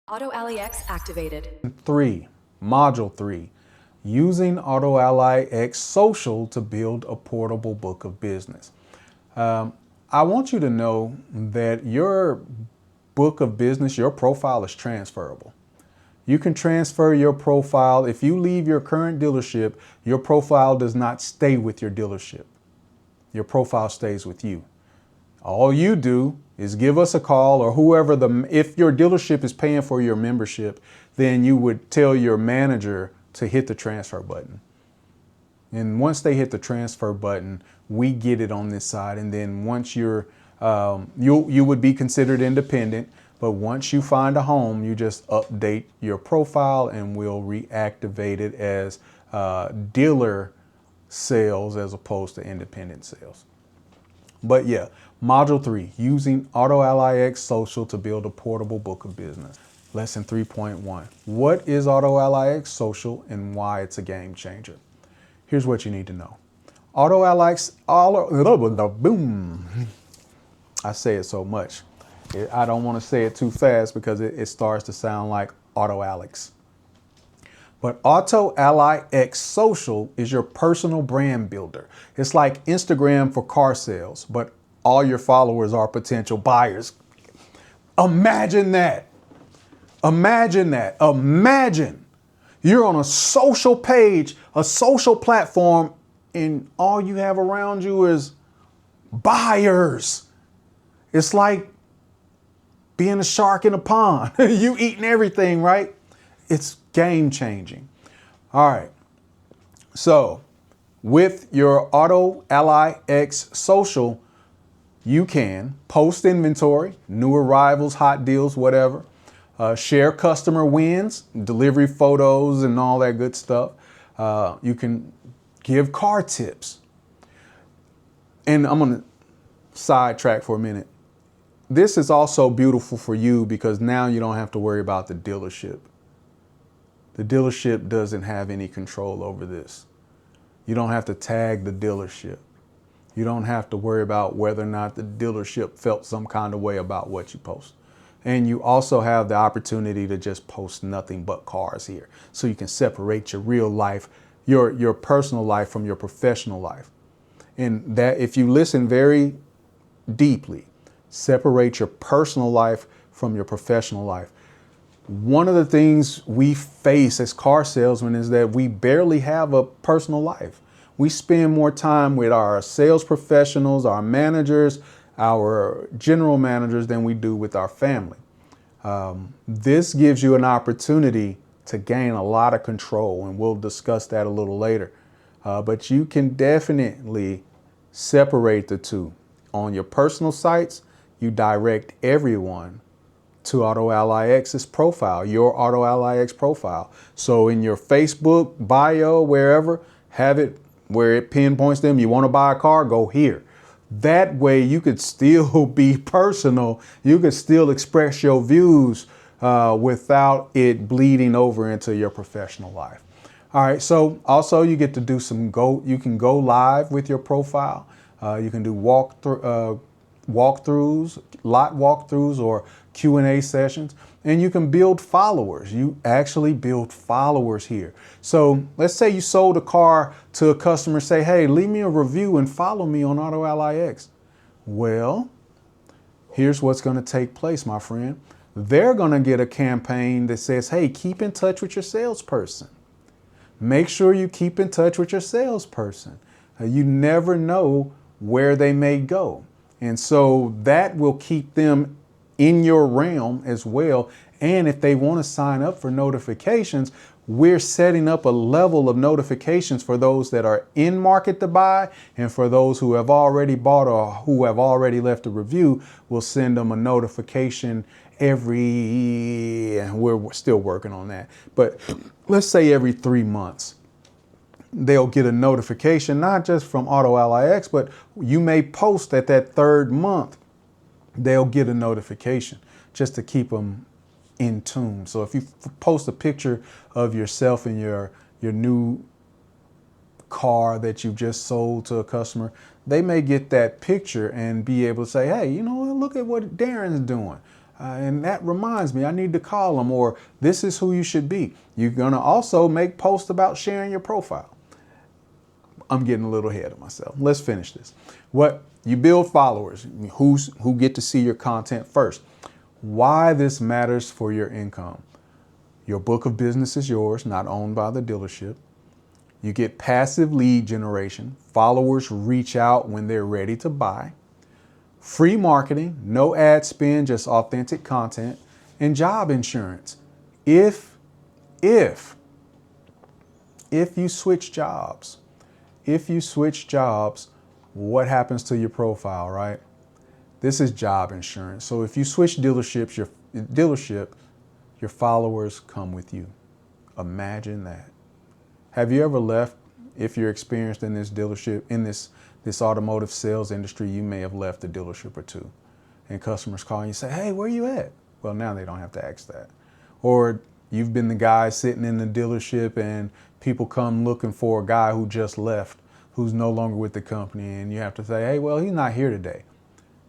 AutoAllyX activated. 3, Module 3, using AutoAllyX Social to build a portable book of business. I want you to know that your book of business, your profile is transferable. You can transfer your profile. If you leave your current dealership, your profile does not stay with your dealership. Your profile stays with you. All you do is give us a call, or whoever if your dealership is paying for your membership, then you would tell your manager to hit the transfer button. And once they hit the transfer button, we get it on this side. And then once you would be considered independent, but once you find a home, you just update your profile and we'll reactivate it as dealer sales as opposed to independent sales. But yeah, Module 3, using AutoAllyX Social to build a portable book of business. Lesson 3.1, what is AutoAllyX Social and why it's a game changer? Here's what you need to know. AutoAllyX, boom. I say it so much. I don't want to say it too fast because it starts to sound like AutoAllyX. But AutoAllyX Social is your personal brand builder. It's like Instagram for car sales, but all your followers are potential buyers. Imagine that. Imagine that. Imagine you're on a social page, a social platform, and all you have around you is buyers. It's like being a shark in a pond. You eating everything, right? It's game changing. All right. So with your AutoAllyX Social, you can post inventory, new arrivals, hot deals, whatever. Share customer wins, delivery photos, and all that good stuff. You can give car tips. And I'm going to sidetrack for a minute. This is also beautiful for you because now you don't have to worry about the dealership. The dealership doesn't have any control over this. You don't have to tag the dealership. You don't have to worry about whether or not the dealership felt some kind of way about what you post. And you also have the opportunity to just post nothing but cars here. So you can separate your real life, your personal life from your professional life. And that, if you listen very deeply, separate your personal life from your professional life. One of the things we face as car salesmen is that we barely have a personal life. We spend more time with our sales professionals, our managers, our general managers than we do with our family. This gives you an opportunity to gain a lot of control, and we'll discuss that a little later. But you can definitely separate the two. On your personal sites, you direct everyone to AutoAllyX's profile, your AutoAllyX profile. So in your Facebook bio, wherever, have it where it pinpoints them. You want to buy a car, go here. That way you could still be personal. You could still express your views without it bleeding over into your professional life. All right. So also you get to do you can go live with your profile. You can do walkthroughs, lot walkthroughs, or Q&A sessions, and you can build followers. You actually build followers here. So let's say you sold a car to a customer, say, hey, leave me a review and follow me on AutoAllyX. Well, here's what's going to take place, my friend. They're going to get a campaign that says, hey, keep in touch with your salesperson. Make sure you keep in touch with your salesperson. You never know where they may go. And so that will keep them in your realm as well. And if they want to sign up for notifications, we're setting up a level of notifications for those that are in market to buy, and for those who have already bought or who have already left a review, we'll send them a notification we're still working on that, but let's say every 3 months. They'll get a notification, not just from AutoAllyX, but you may post at that 3rd month. They'll get a notification just to keep them in tune. So if you post a picture of yourself in your new car that you just sold to a customer, they may get that picture and be able to say, hey, you know what, look at what Darren's doing. And that reminds me, I need to call them, or this is who you should be. You're going to also make posts about sharing your profile. I'm getting a little ahead of myself. Let's finish this. What you build followers who get to see your content first. Why this matters for your income. Your book of business is yours, not owned by the dealership. You get passive lead generation. Followers reach out when they're ready to buy. Free marketing, no ad spend, just authentic content, and job insurance. If you switch jobs, what happens to your profile, right? This is job insurance. So if you switch dealerships, your followers come with you. Imagine that. Have you ever left, if you're experienced in this dealership, in this automotive sales industry, you may have left a dealership or two and customers call you and say, hey, where you at? Well, now they don't have to ask that. Or you've been the guy sitting in the dealership and people come looking for a guy who just left, who's no longer with the company, and you have to say, hey, well, he's not here today.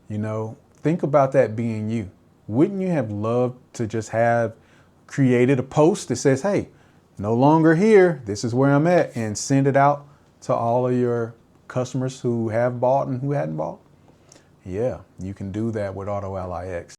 You know, think about that being you. Wouldn't you have loved to just have created a post that says, hey, no longer here, this is where I'm at, and send it out to all of your customers who have bought and who hadn't bought? Yeah, you can do that with AutoAllyX.